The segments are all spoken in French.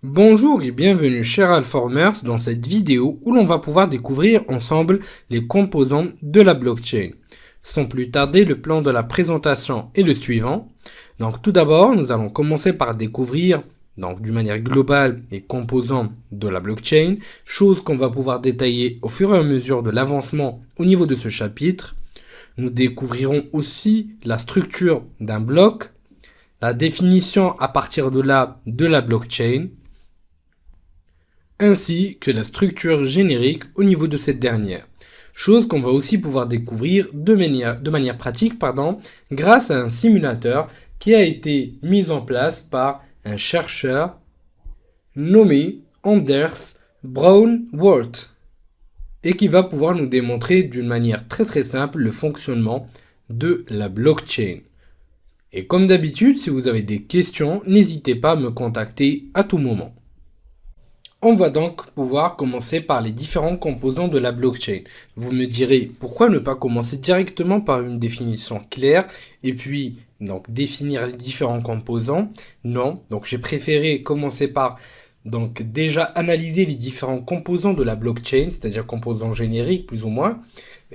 Bonjour et bienvenue chers Alformers dans cette vidéo où l'on va pouvoir découvrir ensemble les composants de la blockchain. Sans plus tarder, le plan de la présentation est le suivant. Donc tout d'abord, nous allons commencer par découvrir d'une manière globale les composants de la blockchain, chose qu'on va pouvoir détailler au fur et à mesure de l'avancement au niveau de ce chapitre. Nous découvrirons aussi la structure d'un bloc, la définition à partir de là de la blockchain, ainsi que la structure générique au niveau de cette dernière. Chose qu'on va aussi pouvoir découvrir de manière pratique grâce à un simulateur qui a été mis en place par un chercheur nommé Anders Braunwort et qui va pouvoir nous démontrer d'une manière très simple le fonctionnement de la blockchain. Et comme d'habitude, si vous avez des questions, n'hésitez pas à me contacter à tout moment. On va donc pouvoir commencer par les différents composants de la blockchain. Vous me direz, pourquoi ne pas commencer directement par une définition claire et puis définir les différents composants? Non, donc j'ai préféré commencer par déjà analyser les différents composants de la blockchain, c'est-à-dire composants génériques plus ou moins,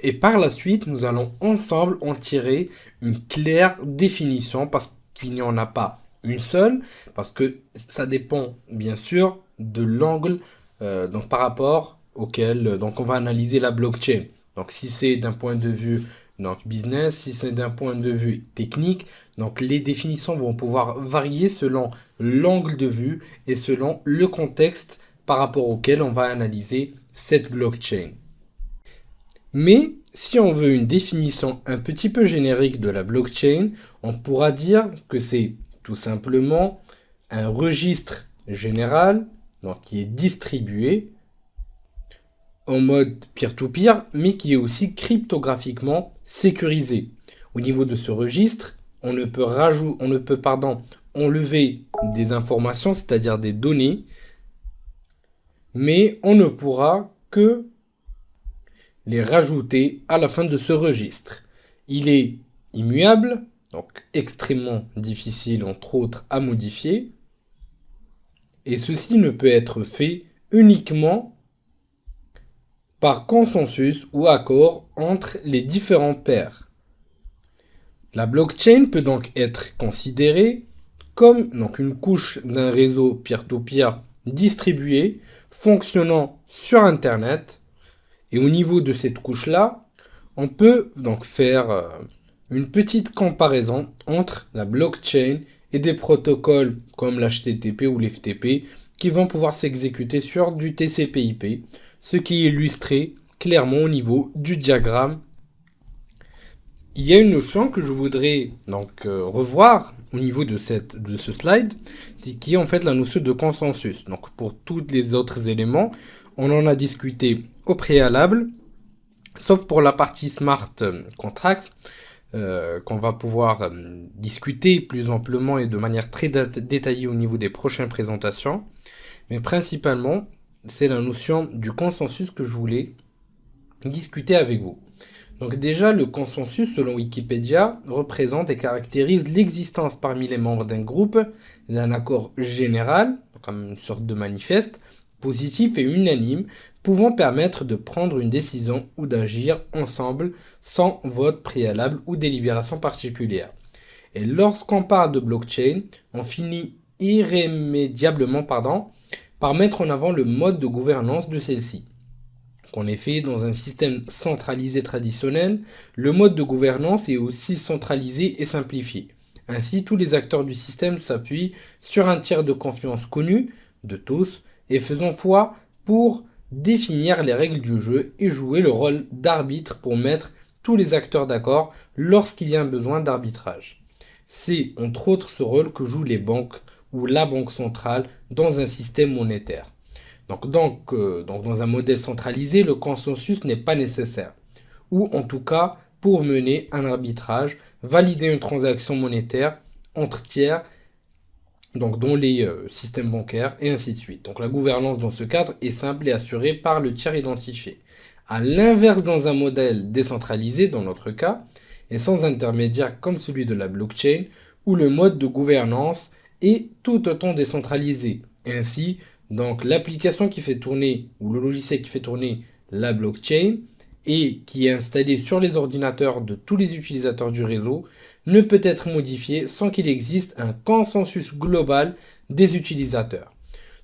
et par la suite nous allons ensemble en tirer une claire définition parce qu'il n'y en a pas une seule, parce que ça dépend bien sûr de l'angle par rapport auquel on va analyser la blockchain. Donc si c'est d'un point de vue business, si c'est d'un point de vue technique, donc les définitions vont pouvoir varier selon l'angle de vue et selon le contexte par rapport auquel on va analyser cette blockchain. Mais si on veut une définition un petit peu générique de la blockchain, on pourra dire que c'est tout simplement un registre général qui est distribué en mode peer-to-peer, mais qui est aussi cryptographiquement sécurisé. Au niveau de ce registre, on ne peut enlever des informations, c'est-à-dire des données, mais on ne pourra que les rajouter à la fin de ce registre. Il est immuable, donc extrêmement difficile entre autres à modifier, et ceci ne peut être fait uniquement par consensus ou accord entre les différents pairs. La blockchain peut donc être considérée comme une couche d'un réseau peer-to-peer distribué fonctionnant sur Internet. Et au niveau de cette couche-là, on peut donc faire une petite comparaison entre la blockchain et des protocoles comme l'HTTP ou l'FTP qui vont pouvoir s'exécuter sur du TCP/IP, ce qui est illustré clairement au niveau du diagramme. Il y a une notion que je voudrais revoir au niveau de ce slide, qui est en fait la notion de consensus. Donc pour tous les autres éléments, on en a discuté au préalable, sauf pour la partie smart contracts, qu'on va pouvoir discuter plus amplement et de manière très détaillée au niveau des prochaines présentations. Mais principalement, c'est la notion du consensus que je voulais discuter avec vous. Donc déjà, le consensus, selon Wikipédia, représente et caractérise l'existence parmi les membres d'un groupe d'un accord général, comme une sorte de manifeste, positif et unanime, pouvant permettre de prendre une décision ou d'agir ensemble sans vote préalable ou délibération particulière. Et lorsqu'on parle de blockchain, on finit irrémédiablement par mettre en avant le mode de gouvernance de celle-ci. En effet, dans un système centralisé traditionnel, le mode de gouvernance est aussi centralisé et simplifié. Ainsi, tous les acteurs du système s'appuient sur un tiers de confiance connu de tous et faisant foi pour définir les règles du jeu et jouer le rôle d'arbitre pour mettre tous les acteurs d'accord lorsqu'il y a un besoin d'arbitrage. C'est entre autres ce rôle que jouent les banques ou la banque centrale dans un système monétaire. Donc, dans un modèle centralisé, le consensus n'est pas nécessaire. Ou en tout cas, pour mener un arbitrage, valider une transaction monétaire entre tiers, dont les systèmes bancaires, et ainsi de suite. Donc la gouvernance dans ce cadre est simple et assurée par le tiers identifié. À l'inverse, dans un modèle décentralisé, dans notre cas, et sans intermédiaire comme celui de la blockchain, où le mode de gouvernance est tout autant décentralisé. Ainsi, donc l'application qui fait tourner, ou le logiciel qui fait tourner la blockchain et qui est installé sur les ordinateurs de tous les utilisateurs du réseau ne peut être modifié sans qu'il existe un consensus global des utilisateurs.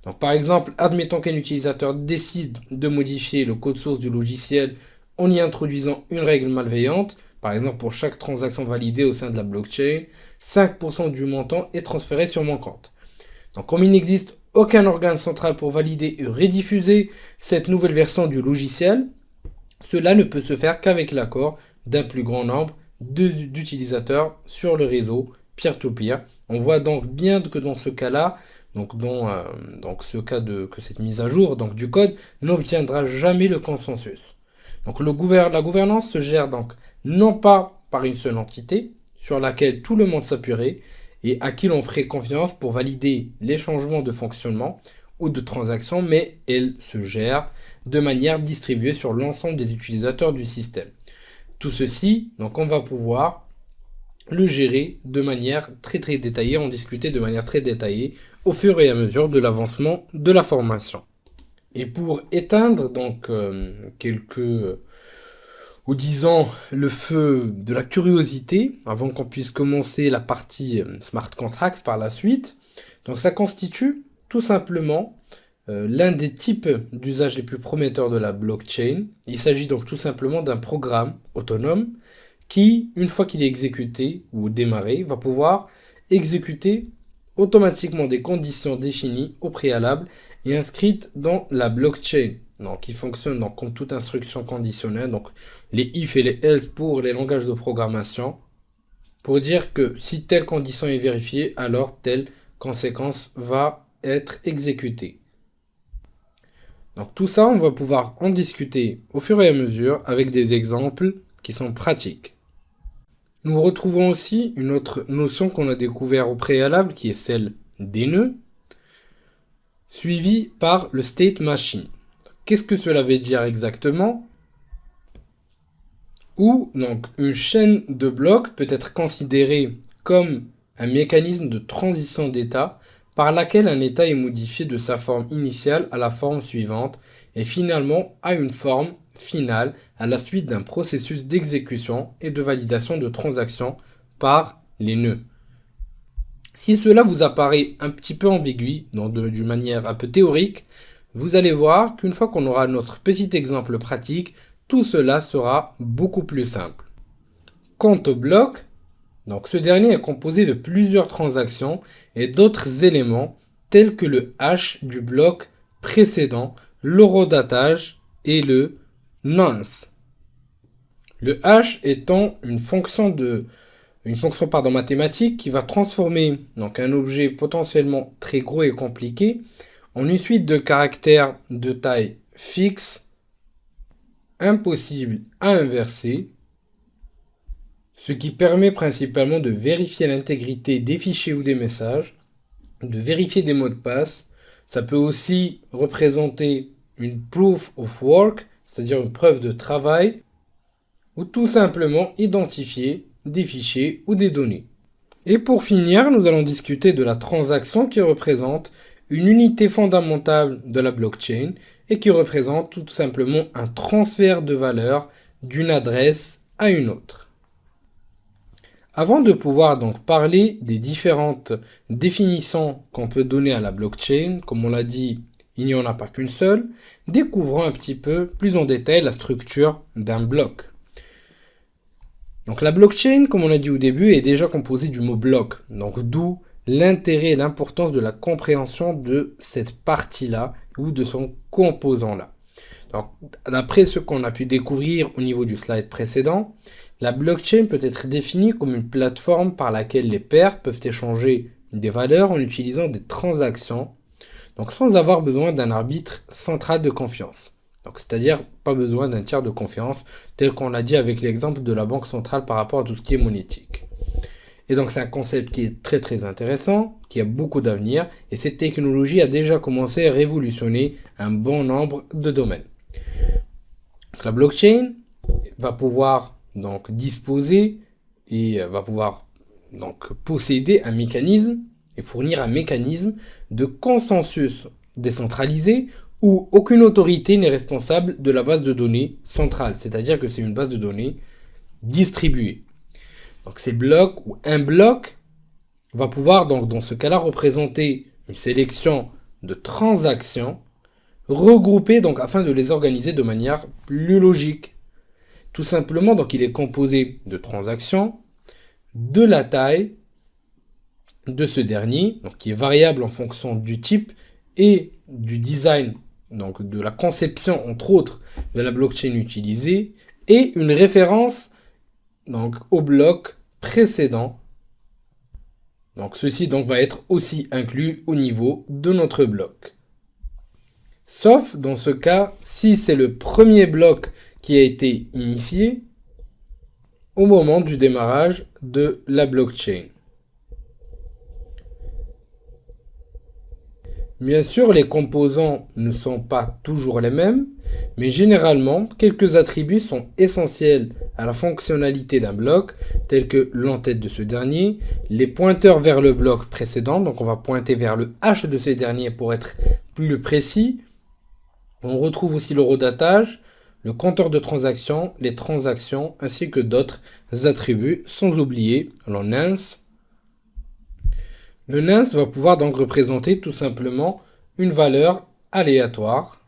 Donc par exemple, admettons qu'un utilisateur décide de modifier le code source du logiciel en y introduisant une règle malveillante. Par exemple, pour chaque transaction validée au sein de la blockchain, 5% du montant est transféré sur mon compte. Donc comme il n'existe aucun organe central pour valider et rediffuser cette nouvelle version du logiciel, cela ne peut se faire qu'avec l'accord d'un plus grand nombre d'utilisateurs sur le réseau peer-to-peer. On voit donc bien que dans ce cas-là, donc ce cas que cette mise à jour donc du code n'obtiendra jamais le consensus. Donc la gouvernance se gère donc non pas par une seule entité sur laquelle tout le monde s'appuierait et à qui l'on ferait confiance pour valider les changements de fonctionnement ou de transactions, mais elle se gère de manière distribuée sur l'ensemble des utilisateurs du système. Tout ceci, donc on va pouvoir le gérer de manière très détaillée, en discuter de manière très détaillée au fur et à mesure de l'avancement de la formation. Et pour éteindre donc ou disons le feu de la curiosité, avant qu'on puisse commencer la partie smart contracts par la suite, donc ça constitue tout simplement l'un des types d'usage les plus prometteurs de la blockchain. Il s'agit donc tout simplement d'un programme autonome qui, une fois qu'il est exécuté ou démarré, va pouvoir exécuter automatiquement des conditions définies au préalable et inscrites dans la blockchain. Donc, il fonctionne donc comme toute instruction conditionnelle, donc les if et les else pour les langages de programmation, pour dire que si telle condition est vérifiée, alors telle conséquence va être exécutée. Donc tout ça, on va pouvoir en discuter au fur et à mesure avec des exemples qui sont pratiques. Nous retrouvons aussi une autre notion qu'on a découvert au préalable, qui est celle des nœuds, suivie par le state machine. Qu'est-ce que cela veut dire exactement? Où donc une chaîne de blocs peut être considérée comme un mécanisme de transition d'état par laquelle un état est modifié de sa forme initiale à la forme suivante et finalement à une forme finale à la suite d'un processus d'exécution et de validation de transactions par les nœuds. Si cela vous apparaît un petit peu ambigu, d'une manière un peu théorique, vous allez voir qu'une fois qu'on aura notre petit exemple pratique, tout cela sera beaucoup plus simple. Quant au bloc, donc ce dernier est composé de plusieurs transactions et d'autres éléments tels que le hash du bloc précédent, l'horodatage et le nonce. Le hash étant une fonction mathématique qui va transformer donc un objet potentiellement très gros et compliqué en une suite de caractères de taille fixe, impossible à inverser, ce qui permet principalement de vérifier l'intégrité des fichiers ou des messages, de vérifier des mots de passe. Ça peut aussi représenter une proof of work, c'est-à-dire une preuve de travail, ou tout simplement identifier des fichiers ou des données. Et pour finir, nous allons discuter de la transaction qui représente une unité fondamentale de la blockchain et qui représente tout simplement un transfert de valeur d'une adresse à une autre. Avant de pouvoir donc parler des différentes définitions qu'on peut donner à la blockchain, comme on l'a dit, il n'y en a pas qu'une seule, découvrons un petit peu plus en détail la structure d'un bloc. Donc la blockchain, comme on l'a dit au début, est déjà composée du mot bloc, donc d'où l'intérêt et l'importance de la compréhension de cette partie-là ou de son composant-là. Donc, d'après ce qu'on a pu découvrir au niveau du slide précédent, la blockchain peut être définie comme une plateforme par laquelle les pairs peuvent échanger des valeurs en utilisant des transactions, donc sans avoir besoin d'un arbitre central de confiance. Donc, c'est-à-dire pas besoin d'un tiers de confiance, tel qu'on l'a dit avec l'exemple de la banque centrale par rapport à tout ce qui est monétique. Et donc c'est un concept qui est très intéressant, qui a beaucoup d'avenir, et cette technologie a déjà commencé à révolutionner un bon nombre de domaines. Donc, la blockchain va pouvoir donc disposer et va pouvoir donc posséder un mécanisme et et fournir un mécanisme de consensus décentralisé où aucune autorité n'est responsable de la base de données centrale, c'est-à-dire que c'est une base de données distribuée. Donc ces blocs ou un bloc va pouvoir donc dans ce cas-là représenter une sélection de transactions regroupées donc afin de les organiser de manière plus logique. Tout simplement, donc il est composé de transactions, de la taille de ce dernier, donc qui est variable en fonction du type et du design, donc de la conception entre autres de la blockchain utilisée, et une référence donc au bloc précédent. Donc ceci donc va être aussi inclus au niveau de notre bloc. Sauf dans ce cas si c'est le premier bloc qui a été initié au moment du démarrage de la blockchain. Bien sûr, les composants ne sont pas toujours les mêmes, mais généralement, quelques attributs sont essentiels à la fonctionnalité d'un bloc, tels que l'entête de ce dernier, les pointeurs vers le bloc précédent, donc on va pointer vers le H de ce dernier pour être plus précis. On retrouve aussi l'horodatage, le compteur de transactions, les transactions, ainsi que d'autres attributs, sans oublier le nonce. Le nonce va pouvoir donc représenter tout simplement une valeur aléatoire.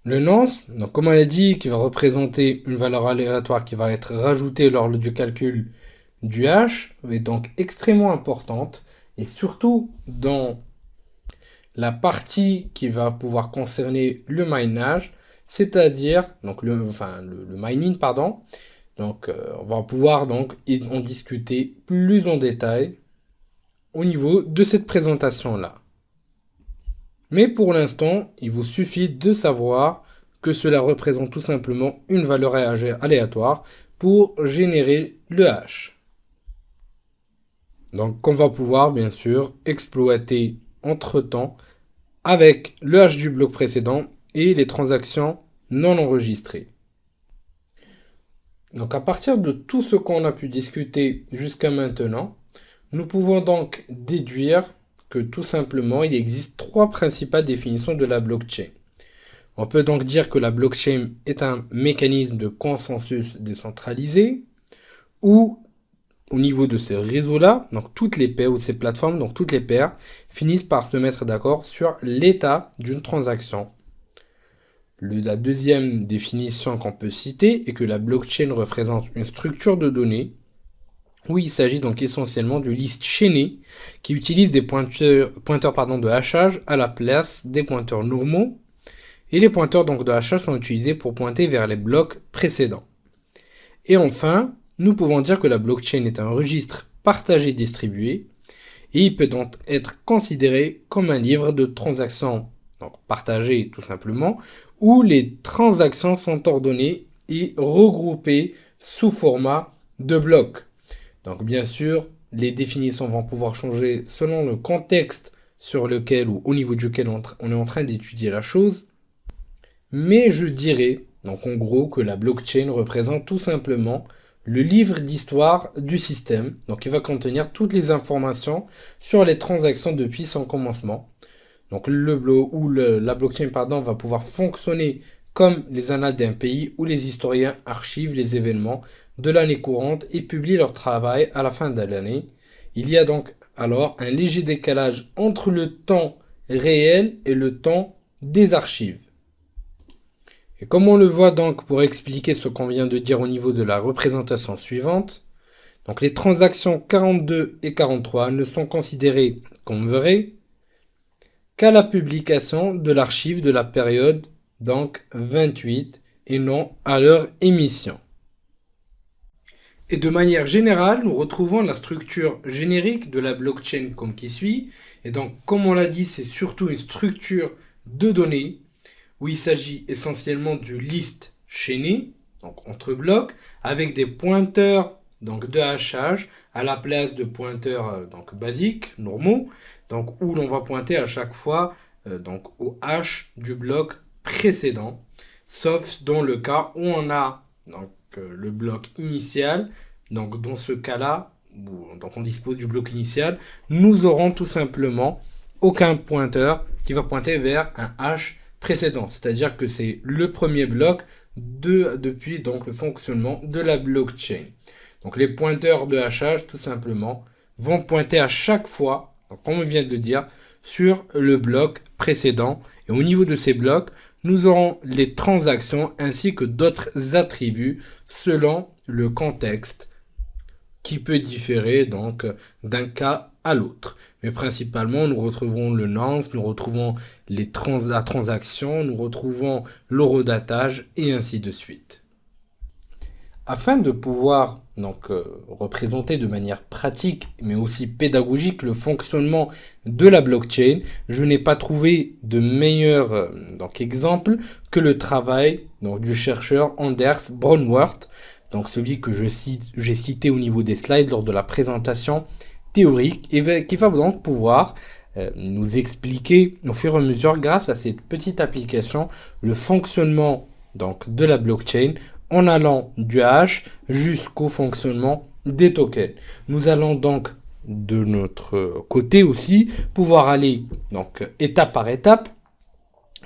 Le nonce, donc comme on a dit, qui va représenter une valeur aléatoire qui va être rajoutée lors du calcul du hash, est donc extrêmement importante, et surtout dans la partie qui va pouvoir concerner le minage, c'est-à-dire donc le mining, pardon. Donc on va pouvoir donc en discuter plus en détail au niveau de cette présentation-là. Mais pour l'instant, il vous suffit de savoir que cela représente tout simplement une valeur aléatoire pour générer le hash. Donc qu'on va pouvoir bien sûr exploiter entre-temps avec le hash du bloc précédent et les transactions non enregistrées. Donc à partir de tout ce qu'on a pu discuter jusqu'à maintenant, nous pouvons donc déduire que tout simplement il existe trois principales définitions de la blockchain. On peut donc dire que la blockchain est un mécanisme de consensus décentralisé où au niveau de ces réseaux-là, donc toutes les paires ou ces plateformes, donc toutes les paires finissent par se mettre d'accord sur l'état d'une transaction. La deuxième définition qu'on peut citer est que la blockchain représente une structure de données où il s'agit donc essentiellement de listes chaînées qui utilisent des pointeurs de hachage à la place des pointeurs normaux. Et les pointeurs donc de hachage sont utilisés pour pointer vers les blocs précédents. Et enfin, nous pouvons dire que la blockchain est un registre partagé distribué et il peut donc être considéré comme un livre de transactions donc partagé tout simplement où les transactions sont ordonnées et regroupées sous format de blocs. Donc bien sûr, les définitions vont pouvoir changer selon le contexte sur lequel ou au niveau duquel on est en train d'étudier la chose. Mais je dirais, donc en gros, que la blockchain représente tout simplement le livre d'histoire du système. Donc il va contenir toutes les informations sur les transactions depuis son commencement. Donc la blockchain va pouvoir fonctionner comme les annales d'un pays où les historiens archivent les événements de l'année courante et publient leur travail à la fin de l'année. Il y a donc alors un léger décalage entre le temps réel et le temps des archives. Et comme on le voit donc pour expliquer ce qu'on vient de dire au niveau de la représentation suivante, donc les transactions 42 et 43 ne sont considérées comme vraies qu'à la publication de l'archive de la période donc 28 et non à leur émission. Et de manière générale, nous retrouvons la structure générique de la blockchain comme qui suit. Et donc, comme on l'a dit, c'est surtout une structure de données où il s'agit essentiellement d'une liste chaînée, donc entre blocs, avec des pointeurs donc de hachage à la place de pointeurs donc basiques, normaux, donc où l'on va pointer à chaque fois donc au hash du bloc précédent, sauf dans le cas où on a donc le bloc initial. Donc dans ce cas-là, donc on dispose du bloc initial, nous aurons tout simplement aucun pointeur qui va pointer vers un hash précédent. C'est-à-dire que c'est le premier bloc depuis donc le fonctionnement de la blockchain. Donc les pointeurs de hachage, tout simplement, vont pointer à chaque fois, donc, comme on vient de le dire, sur le bloc précédent. Et au niveau de ces blocs, nous aurons les transactions ainsi que d'autres attributs selon le contexte qui peut différer donc d'un cas à l'autre. Mais principalement, nous retrouvons le nonce, nous retrouvons la transaction, nous retrouvons l'horodatage et ainsi de suite. Afin de pouvoir donc représenter de manière pratique mais aussi pédagogique le fonctionnement de la blockchain, je n'ai pas trouvé de meilleur exemple que le travail donc du chercheur Anders Bronwart, donc celui que j'ai cité au niveau des slides lors de la présentation théorique, et qui va donc pouvoir nous expliquer au fur et à mesure, grâce à cette petite application, le fonctionnement donc de la blockchain en allant du hash jusqu'au fonctionnement des tokens. Nous allons donc de notre côté aussi pouvoir aller donc étape par étape,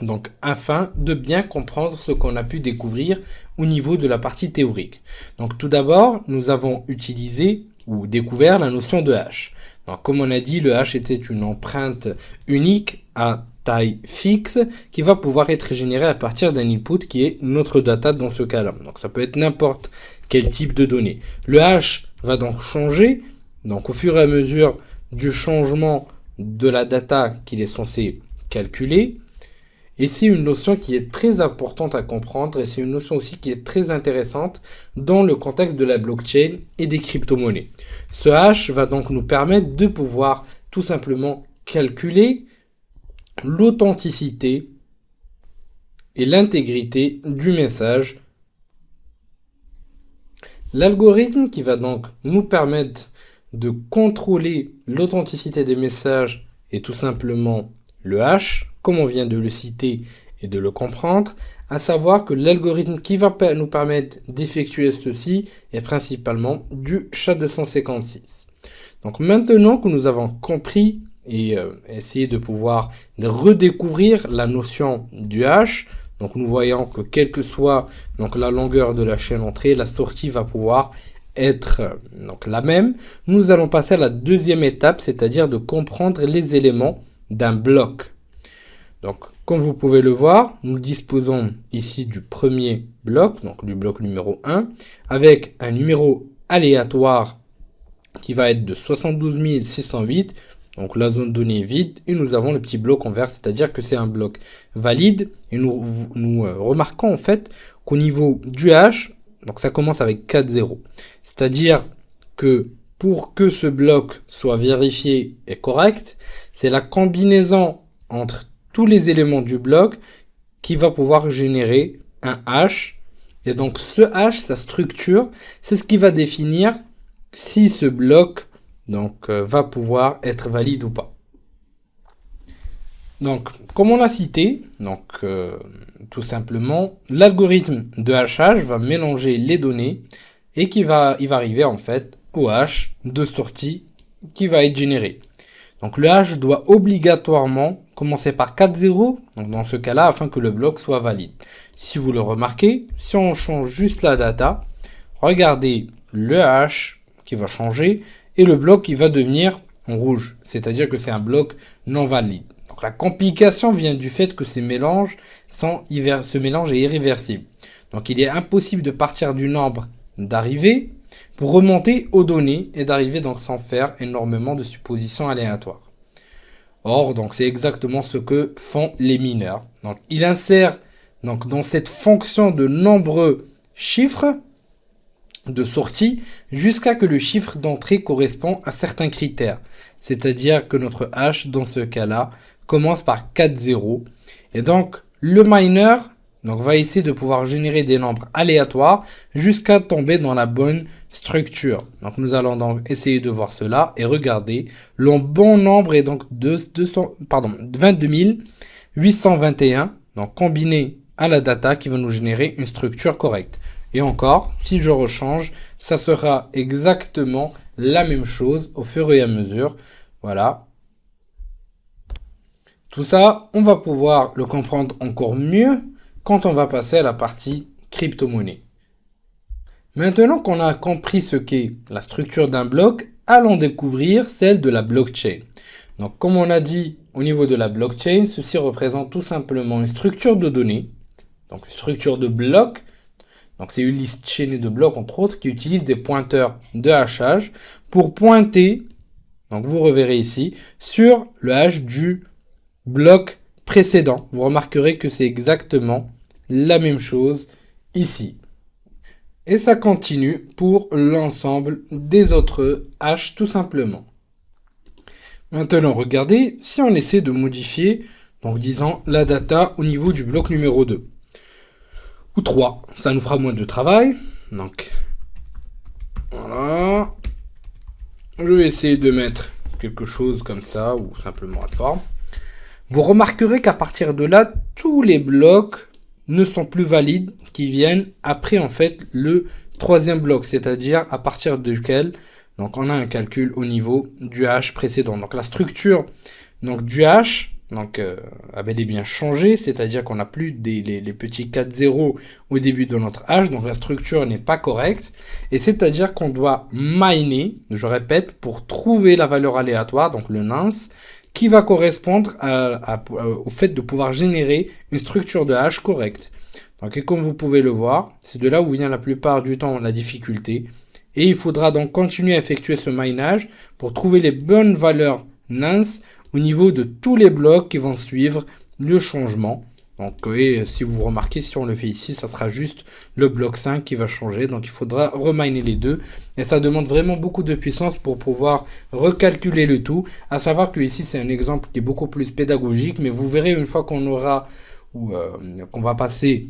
donc afin de bien comprendre ce qu'on a pu découvrir au niveau de la partie théorique. Donc tout d'abord, nous avons utilisé ou découvert la notion de hash. Donc comme on a dit, le hash était une empreinte unique à taille fixe qui va pouvoir être générée à partir d'un input qui est notre data dans ce cas-là. Donc ça peut être n'importe quel type de données. Le hash va donc changer, donc au fur et à mesure du changement de la data qu'il est censé calculer. Et c'est une notion qui est très importante à comprendre et c'est une notion aussi qui est très intéressante dans le contexte de la blockchain et des crypto-monnaies. Ce hash va donc nous permettre de pouvoir tout simplement calculer l'authenticité et l'intégrité du message. L'algorithme qui va donc nous permettre de contrôler l'authenticité des messages est tout simplement le hash, comme on vient de le citer et de le comprendre, à savoir que l'algorithme qui va nous permettre d'effectuer ceci est principalement du SHA-256. Donc maintenant que nous avons compris et essayer de pouvoir redécouvrir la notion du hash. Donc nous voyons que quelle que soit donc la longueur de la chaîne entrée, la sortie va pouvoir être donc la même. Nous allons passer à la deuxième étape, c'est-à-dire de comprendre les éléments d'un bloc. Donc comme vous pouvez le voir, nous disposons ici du premier bloc, donc du bloc numéro 1, avec un numéro aléatoire qui va être de 72 608. Donc la zone donnée est vide et nous avons le petit bloc en vert, c'est-à-dire que c'est un bloc valide. Et nous remarquons en fait qu'au niveau du hash, donc ça commence avec 4 zéros. C'est-à-dire que pour que ce bloc soit vérifié et correct, c'est la combinaison entre tous les éléments du bloc qui va pouvoir générer un hash. Et donc ce hash, sa structure, c'est ce qui va définir si ce bloc va pouvoir être valide ou pas. Donc, comme on l'a cité, tout simplement, l'algorithme de hachage va mélanger les données et il va arriver en fait au hash de sortie qui va être généré. Donc, le hash doit obligatoirement commencer par 4 zéros, donc dans ce cas-là, afin que le bloc soit valide. Si vous le remarquez, si on change juste la data, regardez le hash qui va changer et le bloc qui va devenir en rouge, c'est-à-dire que c'est un bloc non valide. Donc la complication vient du fait que ce mélange est irréversible. Donc il est impossible de partir du nombre d'arrivées pour remonter aux données et d'arriver donc sans faire énormément de suppositions aléatoires. Or, donc c'est exactement ce que font les mineurs. Donc il insère dans cette fonction de nombreux chiffres de sortie jusqu'à que le chiffre d'entrée correspond à certains critères. C'est-à-dire que notre hash, dans ce cas-là, commence par 4 zéros. Et donc, le miner va essayer de pouvoir générer des nombres aléatoires jusqu'à tomber dans la bonne structure. Donc, nous allons donc essayer de voir cela et regarder. Le bon nombre est donc 22 821, donc combiné à la data qui va nous générer une structure correcte. Et encore, si je rechange, ça sera exactement la même chose au fur et à mesure. Voilà. Tout ça, on va pouvoir le comprendre encore mieux quand on va passer à la partie crypto-monnaie. Maintenant qu'on a compris ce qu'est la structure d'un bloc, allons découvrir celle de la blockchain. Donc, comme on a dit au niveau de la blockchain, ceci représente tout simplement une structure de données, donc une structure de blocs. Donc, c'est une liste chaînée de blocs, entre autres, qui utilise des pointeurs de hachage pour pointer, donc vous reverrez ici, sur le hash du bloc précédent. Vous remarquerez que c'est exactement la même chose ici. Et ça continue pour l'ensemble des autres hashes tout simplement. Maintenant, regardez, si on essaie de modifier, donc disons la data au niveau du bloc numéro 2 ou 3, ça nous fera moins de travail. Donc, voilà. Je vais essayer de mettre quelque chose comme ça ou simplement alpha. Vous remarquerez qu'à partir de là, tous les blocs ne sont plus valides qui viennent après en fait le troisième bloc, c'est-à-dire à partir duquel donc on a un calcul au niveau du hash précédent. Donc la structure donc du hash a bel et bien changé, c'est-à-dire qu'on n'a plus les petits 4 zéros au début de notre hash, donc la structure n'est pas correcte, et c'est-à-dire qu'on doit miner, je répète, pour trouver la valeur aléatoire, donc le nonce, qui va correspondre au fait de pouvoir générer une structure de hash correcte. Donc, et comme vous pouvez le voir, c'est de là où vient la plupart du temps la difficulté. Et il faudra donc continuer à effectuer ce minage pour trouver les bonnes valeurs nonce au niveau de tous les blocs qui vont suivre le changement. Donc, et si vous remarquez, si on le fait ici, ça sera juste le bloc 5 qui va changer. Donc, il faudra reminer les deux. Et ça demande vraiment beaucoup de puissance pour pouvoir recalculer le tout. À savoir que ici, c'est un exemple qui est beaucoup plus pédagogique. Mais vous verrez une fois qu'on aura, qu'on va passer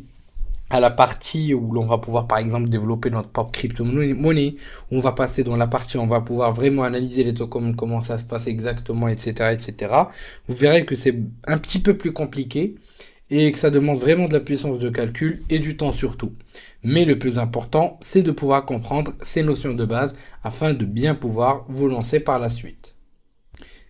à la partie où l'on va pouvoir par exemple développer notre propre crypto-monnaie, où on va passer dans la partie où on va pouvoir vraiment analyser les tokens, comment ça se passe exactement, etc., etc. Vous verrez que c'est un petit peu plus compliqué et que ça demande vraiment de la puissance de calcul et du temps surtout. Mais le plus important, c'est de pouvoir comprendre ces notions de base afin de bien pouvoir vous lancer par la suite.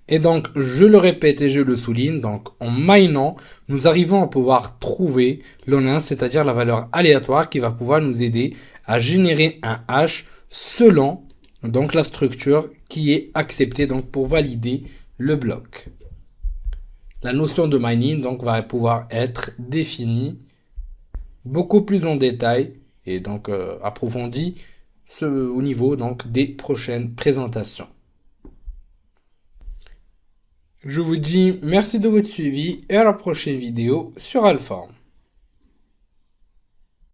Et donc, je le répète et je le souligne, donc en minant, nous arrivons à pouvoir trouver l'ONINS, c'est-à-dire la valeur aléatoire qui va pouvoir nous aider à générer un hash selon donc la structure qui est acceptée donc pour valider le bloc. La notion de mining donc va pouvoir être définie beaucoup plus en détail et donc approfondie au niveau donc des prochaines présentations. Je vous dis merci de votre suivi et à la prochaine vidéo sur Alpha.